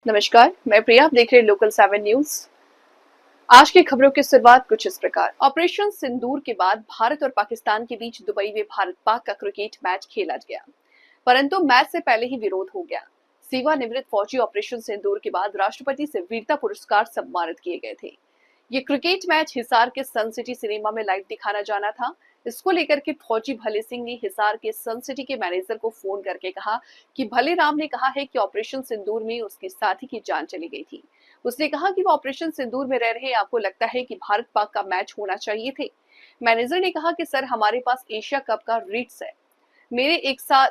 नमस्कार, मैं प्रिया। आप देख रहे हैं लोकल 7 न्यूज। आज की खबरों की शुरुआत कुछ इस प्रकार। ऑपरेशन सिंदूर के बाद भारत और पाकिस्तान के बीच दुबई में भारत पाक का क्रिकेट मैच खेला गया, परंतु मैच से पहले ही विरोध हो गया। सेवानिवृत्त फौजी ऑपरेशन सिंदूर के बाद राष्ट्रपति से वीरता पुरस्कार सम्मानित किए गए थे। ये क्रिकेट मैच हिसार के सन सिटी सिनेमा में लाइव दिखाना जाना था। इसको लेकर के फौजी भले सिंह ने हिसार के सन सिटी के मैनेजर को फोन करके कहा कि भले राम ने कहा है कि ऑपरेशन सिंदूर में उसके साथी की जान चली गई थी। उसने कहा कि वो ऑपरेशन सिंदूर में रह रहे, आपको लगता है कि भारत पाक का मैच होना चाहिए थे। मैनेजर ने कहा कि सर, हमारे पास एशिया कप का रीट्स है। मेरे एक साथ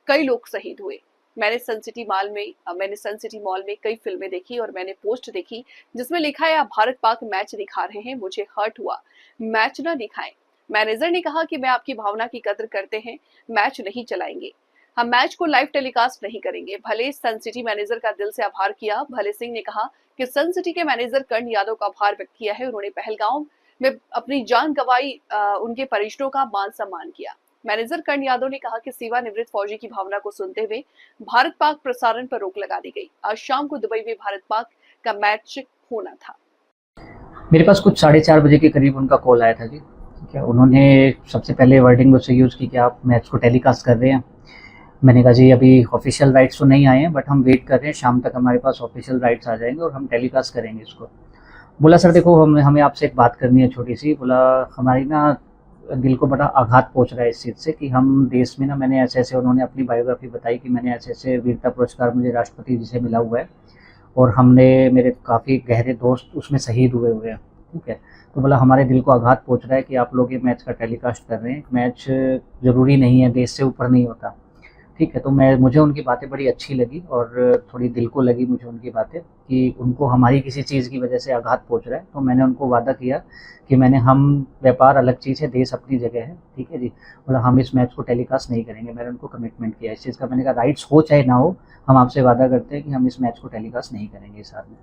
कई लोग शहीद हुए। मैंने सन सिटी मॉल में कई फिल्में देखी और मैंने पोस्ट देखी जिसमें लिखा है आप भारत पाक मैच दिखा रहे हैं, मुझे हर्ट हुआ, मैच ना दिखाएं। मैनेजर ने कहा कि मैं आपकी भावना की कदर करते हैं, मैच नहीं चलाएंगे, हम मैच को लाइव टेलीकास्ट नहीं करेंगे। भले सन सिटी मैनेजर का दिल से आभार किया। भले सिंह ने कहा कि सन सिटी के मैनेजर कर्ण यादव का आभार व्यक्त किया है, उन्होंने पहलगांव में अपनी जान गंवाई, उनके परिजनों का मान सम्मान किया। मैनेजर कर्ण यादव ने कहा कि सेवानिवृत्त फौजी की भावना को सुनते हुए भारत पाक प्रसारण पर रोक लगा दी गई। आज शाम को दुबई में भारत पाक का मैच होना था। मेरे पास कुछ 4:30 बजे के करीब उनका कॉल आया था जी। ठीक है, उन्होंने सबसे पहले वर्डिंग मुझसे यूज़ की कि आप मैच को टेलीकास्ट कर रहे हैं। मैंने कहा जी अभी ऑफिशियल राइट्स तो नहीं आए हैं, बट हम वेट कर रहे हैं, शाम तक हमारे पास ऑफिशियल राइट्स आ जाएंगे और हम टेलीकास्ट करेंगे इसको। बोला सर देखो, हमें आपसे एक बात करनी है छोटी सी। बोला हमारी ना दिल को बड़ा आघात पहुंच रहा है इस चीज़ से कि हम देश में ना, मैंने ऐसे ऐसे, उन्होंने अपनी बायोग्राफी बताई कि मैंने ऐसे ऐसे वीरता पुरस्कार मुझे राष्ट्रपति जी से मिला हुआ है और हमने, मेरे काफ़ी गहरे दोस्त उसमें शहीद हुए हुए हैं। ठीक है, तो बोला हमारे दिल को आघात पहुंच रहा है कि आप लोग ये मैच का टेलीकास्ट कर रहे हैं। मैच ज़रूरी नहीं है, देश से ऊपर नहीं होता। ठीक है, तो मुझे उनकी बातें बड़ी अच्छी लगी और थोड़ी दिल को लगी मुझे उनकी बातें कि उनको हमारी किसी चीज़ की वजह से आघात पहुंच रहा है। तो मैंने उनको वादा किया कि हम व्यापार अलग चीज़ है, देश अपनी जगह है। ठीक है जी, बोला हम इस मैच को टेलीकास्ट नहीं करेंगे। मैंने उनको कमिटमेंट किया इस चीज़ का। मैंने कहा राइट्स हो चाहे ना हो, हम आपसे वादा करते हैं कि हम इस मैच को टेलीकास्ट नहीं करेंगे इस हाल में।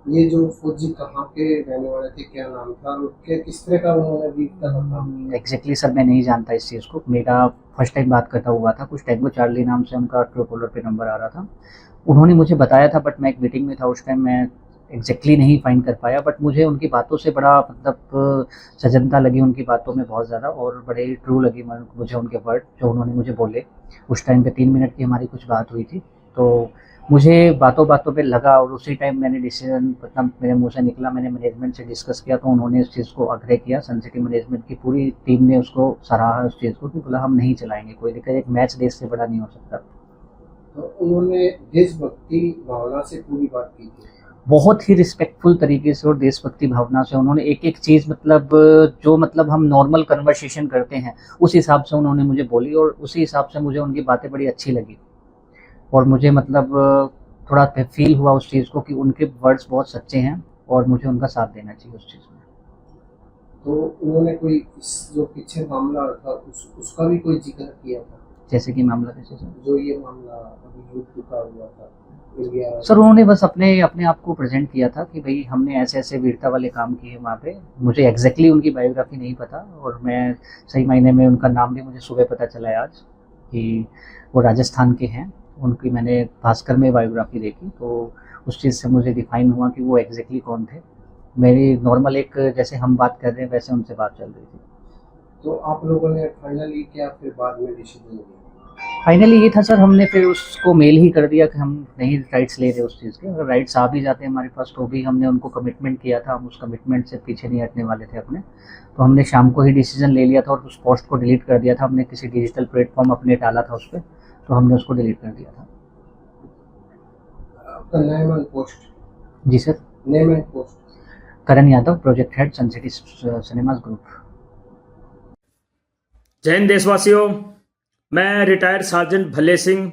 ये जो फौजी कहाँ के रहने वाले थे, क्या नाम था और क्या किस तरह का उन्होंने वीरता का काम किया? एग्जैक्टली सर, मैं नहीं जानता इस चीज़ को। मेरा फर्स्ट टाइम बात करता हुआ था, कुछ टैंगो चार्ली नाम से उनका ट्रूकॉलर पे नंबर आ रहा था। उन्होंने मुझे बताया था, बट मैं एक मीटिंग में था उस टाइम, मैं एग्जैक्टली नहीं फाइंड कर पाया। बट मुझे उनकी बातों से बड़ा मतलब सजनता लगी उनकी बातों में बहुत ज़्यादा, और बड़े ट्रू लगी मुझे उनके वर्ड जो उन्होंने मुझे बोले। उस टाइम पे 3 मिनट की हमारी कुछ बात हुई थी, तो मुझे बातों बातों पे लगा और उसी टाइम मैंने डिसीजन, मतलब मेरे मुंह से निकला, मैंने मैनेजमेंट से डिस्कस किया, तो उन्होंने इस चीज़ को आग्रह किया। सन सिटी मैनेजमेंट की पूरी टीम ने उसको सराहा उस चीज़ को कि बोला हम नहीं चलाएंगे, कोई दिक्कत, एक मैच देश से बड़ा नहीं हो सकता। तो उन्होंने देशभक्ति भावना से पूरी बात की थी। बहुत ही रिस्पेक्टफुल तरीके से और देशभक्ति भावना से उन्होंने एक एक चीज़, मतलब जो मतलब हम नॉर्मल कन्वर्सेशन करते हैं उस हिसाब से उन्होंने मुझे बोली, और उसी हिसाब से मुझे उनकी बातें बड़ी अच्छी लगी। और मुझे मतलब थोड़ा फील हुआ उस चीज़ को कि उनके वर्ड्स बहुत सच्चे हैं और मुझे उनका साथ देना चाहिए उस चीज़ में। तो उन्होंने कोई इस जो पीछे मामला था उसका भी कोई जिक्र किया था? जैसे कि मामला कैसे सर? जो ये मामला अभी युद्ध का हुआ था इंडिया। सर उन्होंने बस अपने अपने आप को प्रेजेंट किया था कि भाई हमने ऐसे ऐसे वीरता वाले काम किए वहाँ पे। मुझे एग्जैक्टली उनकी बायोग्राफी नहीं पता, और मैं सही मायने में उनका नाम भी मुझे सुबह पता चला है आज कि वो राजस्थान के हैं। उनकी मैंने भास्कर में बायोग्राफी देखी, तो उस चीज़ से मुझे डिफाइन हुआ कि वो एग्जैक्टली कौन थे। मेरी नॉर्मल एक, जैसे हम बात कर रहे हैं वैसे उनसे बात चल रही थी। तो आप लोगों ने फाइनली क्या फिर बाद में डिसीजन लिया? फाइनली ये था सर, हमने फिर उसको मेल ही कर दिया कि हम नहीं राइट्स ले रहे उस चीज़ के। अगर राइट्स आ भी जाते हैं हमारे पास तो भी हमने उनको कमिटमेंट किया था, हम उस कमिटमेंट से पीछे नहीं हटने वाले थे अपने। तो हमने शाम को ही डिसीजन ले लिया था और उस पोस्ट को डिलीट कर दिया था। हमने किसी डिजिटल प्लेटफॉर्म अपने डाला था उस पर, तो हमने उसको डिलीट कर दिया था। आपका नेम एंड पोस्ट? जी sir, name and post? Karan Yadav, project head, sun city cinemas group. जय हिंद देशवासियों, मैं रिटायर्ड सार्जेंट भले सिंह।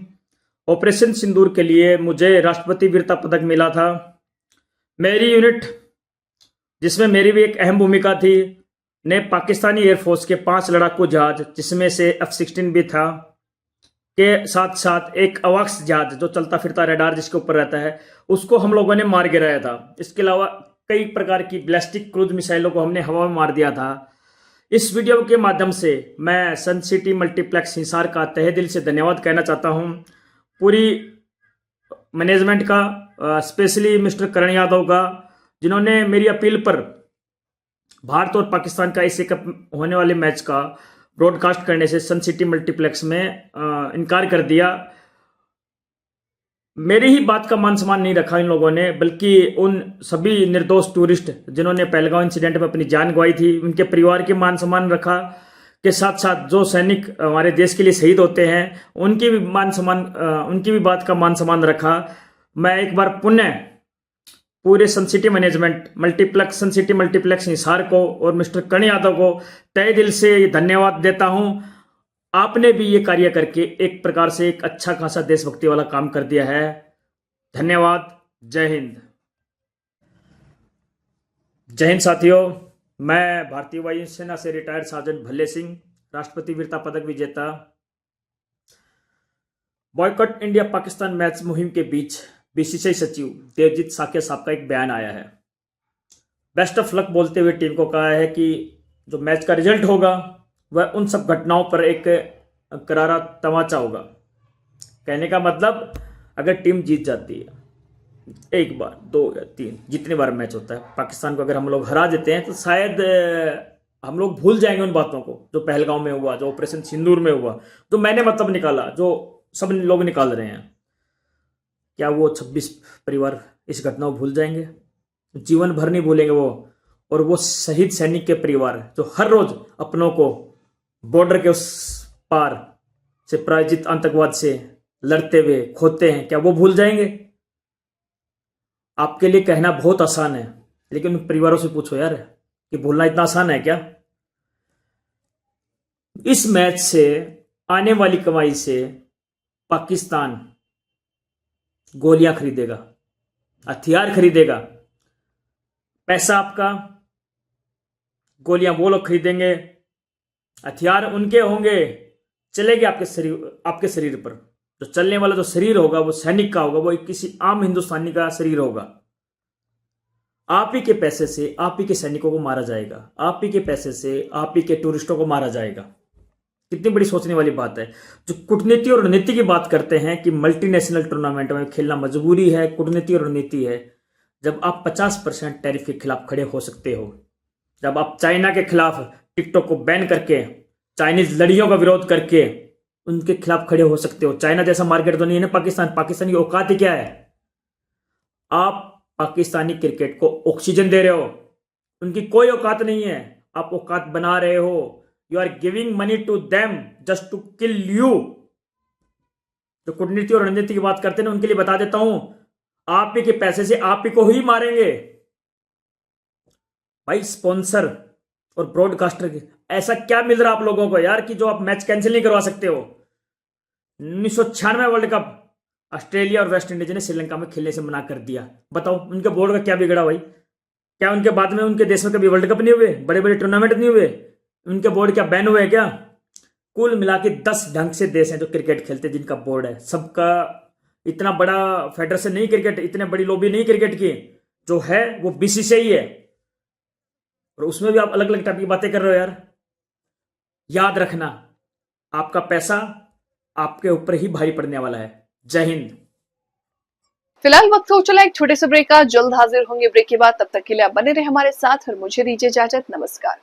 ऑपरेशन सिंदूर के लिए मुझे राष्ट्रपति वीरता पदक मिला था। मेरी यूनिट, जिसमें मेरी भी एक अहम भूमिका थी, ने पाकिस्तानी एयरफोर्स के 5 लड़ाकू जहाज, जिसमें से F-16 भी था, के साथ साथ एक अवाक्स जहाज जो चलता फिरता रडार जिसके ऊपर रहता है, उसको हम लोगों ने मार गिराया था। इसके अलावा कई प्रकार की बैलिस्टिक क्रूज मिसाइलों को हमने हवा में मार दिया था। इस वीडियो के माध्यम से मैं सन सिटी मल्टीप्लेक्स हिसार का तहे दिल से धन्यवाद कहना चाहता हूं। पूरी मैनेजमेंट का, स्पेशली मिस्टर करण यादव का, जिन्होंने मेरी अपील पर भारत और पाकिस्तान का एशिया कप होने वाले मैच का ब्रॉडकास्ट करने से सन सिटी मल्टीप्लेक्स में इनकार कर दिया। मेरी ही बात का मान सम्मान नहीं रखा इन लोगों ने, बल्कि उन सभी निर्दोष टूरिस्ट जिन्होंने पहलगांव इंसिडेंट में अपनी जान गंवाई थी, उनके परिवार के मान सम्मान रखा के साथ साथ जो सैनिक हमारे देश के लिए शहीद होते हैं उनकी भी उनकी भी बात का मान सम्मान रखा। मैं एक बार पुनः पूरे सन सिटी मैनेजमेंट सन सिटी मल्टीप्लेक्स हिसार को और मिस्टर कर्ण यादव को तहे दिल से धन्यवाद देता हूं। आपने भी ये कार्य करके एक प्रकार से एक अच्छा खासा देशभक्ति वाला काम कर दिया है। धन्यवाद। जय हिंद। जय हिंद साथियों, मैं भारतीय वायुसेना से रिटायर्ड सार्जेंट भल्ले सिंह, राष्ट्रपति वीरता पदक विजेता। बॉयकॉट इंडिया पाकिस्तान मैच मुहिम के बीच बीसीसीआई सचिव देवजीत साकिया साहब का एक बयान आया है। बेस्ट ऑफ लक बोलते हुए टीम को कहा है कि जो मैच का रिजल्ट होगा वह उन सब घटनाओं पर एक करारा तमाचा होगा। कहने का मतलब, अगर टीम जीत जाती है, एक बार, दो या तीन, जितने बार मैच होता है, पाकिस्तान को अगर हम लोग हरा देते हैं तो शायद हम लोग भूल जाएंगे उन बातों को जो पहलगांव में हुआ, जो ऑपरेशन सिंदूर में हुआ, जो मैंने मतलब निकाला, जो सब लोग निकाल रहे हैं। क्या वो 26 परिवार इस घटना को भूल जाएंगे? जीवन भर नहीं भूलेंगे वो। और वो शहीद सैनिक के परिवार जो हर रोज अपनों को बॉर्डर के उस पार से प्रायोजित आतंकवाद से लड़ते हुए खोते हैं, क्या वो भूल जाएंगे? आपके लिए कहना बहुत आसान है, लेकिन उन परिवारों से पूछो यार कि भूलना इतना आसान है क्या? इस मैच से आने वाली कमाई से पाकिस्तान गोलियां खरीदेगा, हथियार खरीदेगा। पैसा आपका, गोलियां वो लोग खरीदेंगे, हथियार उनके होंगे, चलेंगे आपके शरीर पर। जो चलने वाला जो शरीर होगा वो सैनिक का होगा, वो किसी आम हिंदुस्तानी का शरीर होगा। आप ही के पैसे से आप ही के सैनिकों को मारा जाएगा, आप ही के पैसे से आप ही के टूरिस्टों को मारा जाएगा। कितनी बड़ी सोचने वाली बात है। जो कूटनीति और रणनीति की बात करते हैं कि मल्टीनेशनल टूर्नामेंट में खेलना मजबूरी है, कूटनीति और रणनीति है, जब आप 50% टैरिफ के खिलाफ खड़े हो सकते हो, जब आप चाइना के खिलाफ टिकटॉक को बैन करके, चाइनीज लड़ियों का विरोध करके उनके खिलाफ खड़े हो सकते हो। चाइना जैसा मार्केट तो नहीं है ना पाकिस्तान की औकात ही क्या है? आप पाकिस्तानी क्रिकेट को ऑक्सीजन दे रहे हो, उनकी कोई औकात नहीं है, आप औकात बना रहे हो। You are giving money to them just to kill you. जो कूटनीति और रणनीति की बात करते हैं ना, उनके लिए बता देता हूं, आप ही के पैसे से आप ही को ही मारेंगे। भाई स्पॉन्सर और ब्रॉडकास्टर की ऐसा क्या मिल रहा आप लोगों को यार कि जो आप मैच कैंसिल नहीं करवा सकते हो? 1996 वर्ल्ड कप ऑस्ट्रेलिया और वेस्ट इंडीज ने श्रीलंका में खेलने से मना कर दिया। बताओ उनके बोर्ड का क्या बिगड़ा भाई? क्या उनके बाद में उनके देश में कभी वर्ल्ड कप नहीं हुए, बड़े बड़े टूर्नामेंट नहीं हुए? उनके बोर्ड क्या बैन हुए क्या? कुल मिला के 10 ढंग से देश हैं जो क्रिकेट खेलते हैं जिनका बोर्ड है। सबका इतना बड़ा फेडरेशन नहीं क्रिकेट, इतने बड़ी लॉबी नहीं क्रिकेट की, जो है वो बीसीसीआई है। और उसमें भी आप अलग अलग टाइप की बातें कर रहे हो यार। याद रखना, आपका पैसा आपके ऊपर ही भारी पड़ने वाला है। जय हिंद। फिलहाल वक्त हो चला एक छोटे से ब्रेक का, जल्द हाजिर होंगे ब्रेक के बाद। तब तक के लिए आप बने रहे हमारे साथ और मुझे दीजिए इजाजत। नमस्कार।